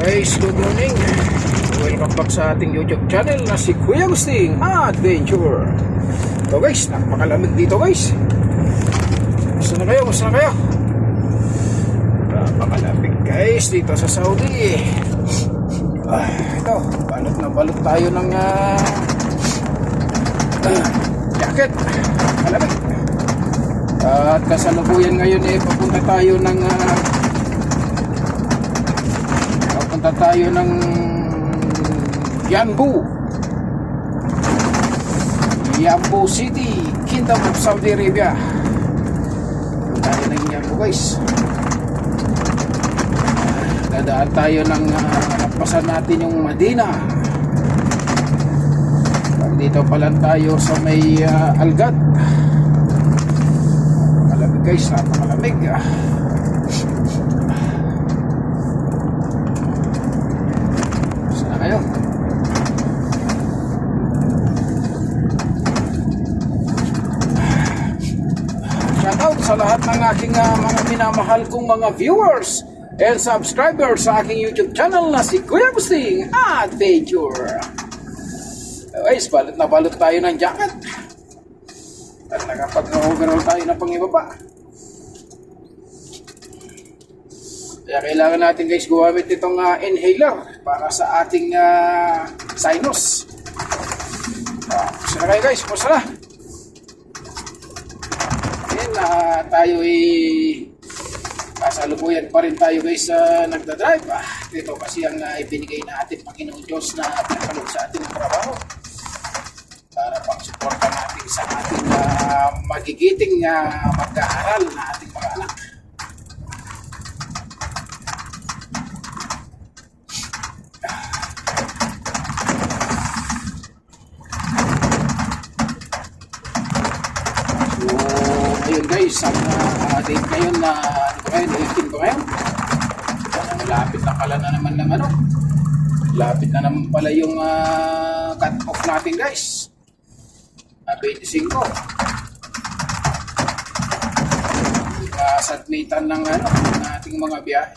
Guys, good morning. Welcome back sa ating YouTube channel na si Kuya Agustin Adventure. So guys, napakalamig dito guys. Gusto na kayo? Napakalamig guys dito sa Saudi. Ito, balot tayo ng jacket. Malamig. At kasalukuyan ngayon papunta tayo ng Yanbu City, Kingdom of Saudi Arabia. Tayo ng Yanbu guys. Dadaan tayo ng napasan natin yung Medina. Dito pala tayo sa may Algad. Malamig guys, napakalamig. Kayo. Shoutout sa lahat ng aking mga minamahal kong mga viewers and subscribers sa aking YouTube channel na si Kuya Agustin Adventure. Guys, balot tayo ng jacket at nakapag-overall tayo ng pangibaba. Kaya kailangan natin guys gumamit itong inhaler para sa ating sinus. Pusa na kayo guys, pusa na. Ayan, tayo kasalukuyan pa rin tayo guys nagdadrive. Ito kasi ang ibinigay na ating Panginoong Diyos na pinakalog sa ating trabaho para pang-suporta natin sa ating magigiting mag-aaral na ating mga anak. Guys, ang date ngayon na 18 ko ngayon. Lapit na pala na naman ng lapit na naman pala yung cut off natin guys. 25. Submitan ng ating mga biyahe.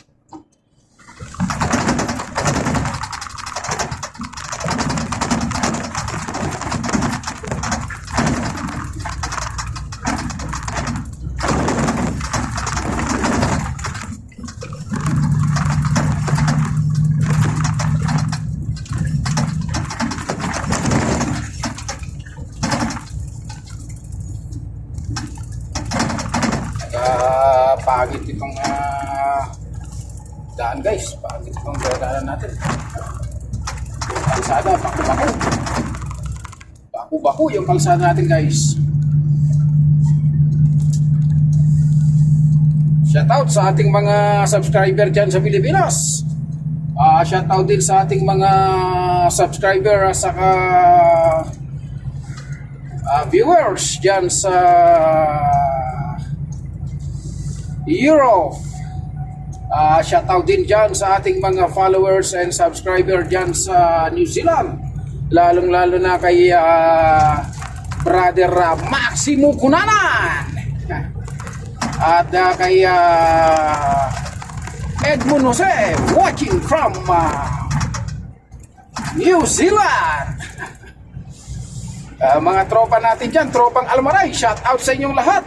Pagit itong daan guys, pagit itong daan natin. Yung kalsada, baku-baku yung kalsada natin guys. Shoutout sa ating mga subscriber dyan sa Pilipinas. Shoutout din sa ating mga subscriber saka viewers dyan sa Europe. Shoutout din dyan sa ating mga followers and subscriber dyan sa New Zealand, lalong-lalo na kay brother Maximo Cunanan at kay Edmund Jose watching from New Zealand. Mga tropa natin dyan, tropang Almaray, shoutout sa inyong lahat.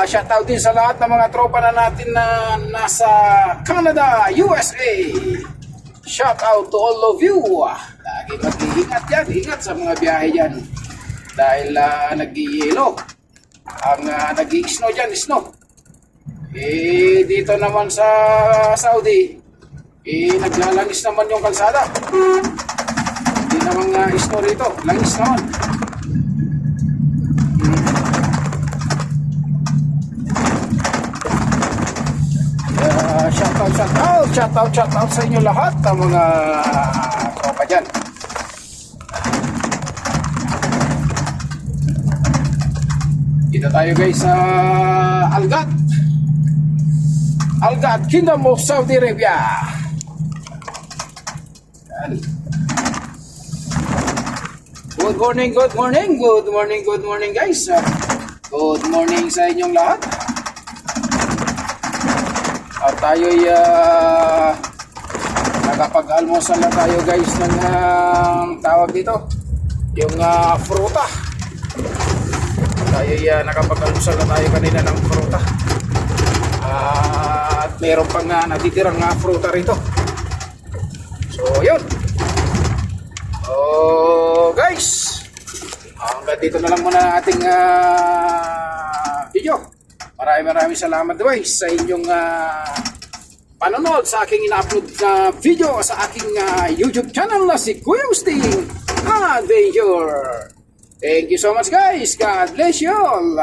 Shoutout din sa lahat ng mga tropa na natin na nasa Canada, USA. Shoutout to all of you. Lagi mag-iingat yan, ingat sa mga biyahe dyan. Dahil nag-i-yelo. Ang nag-i-snow dyan, snow. Dito naman sa Saudi, naglalangis naman yung kalsada. Hindi naman snow rito, langis naman. Shoutout sa inyo lahat ng mga tropa dyan. Dito tayo guys sa Algad, Kingdom of Saudi Arabia. Good morning guys. Good morning sa inyong lahat. At tayo'y nakapag-almusal na tayo guys ng tawag dito, yung fruta. Tayo nakapag-almusal na tayo kanina ng fruta. At mayroon pang natitirang fruta rito. So yun. Guys, hanggang dito na lang muna ating video. Maraming salamat guys sa inyong panonood sa aking ina-upload na video sa aking YouTube channel na si Kuya Agustin Adventure. Thank you so much guys. God bless you all.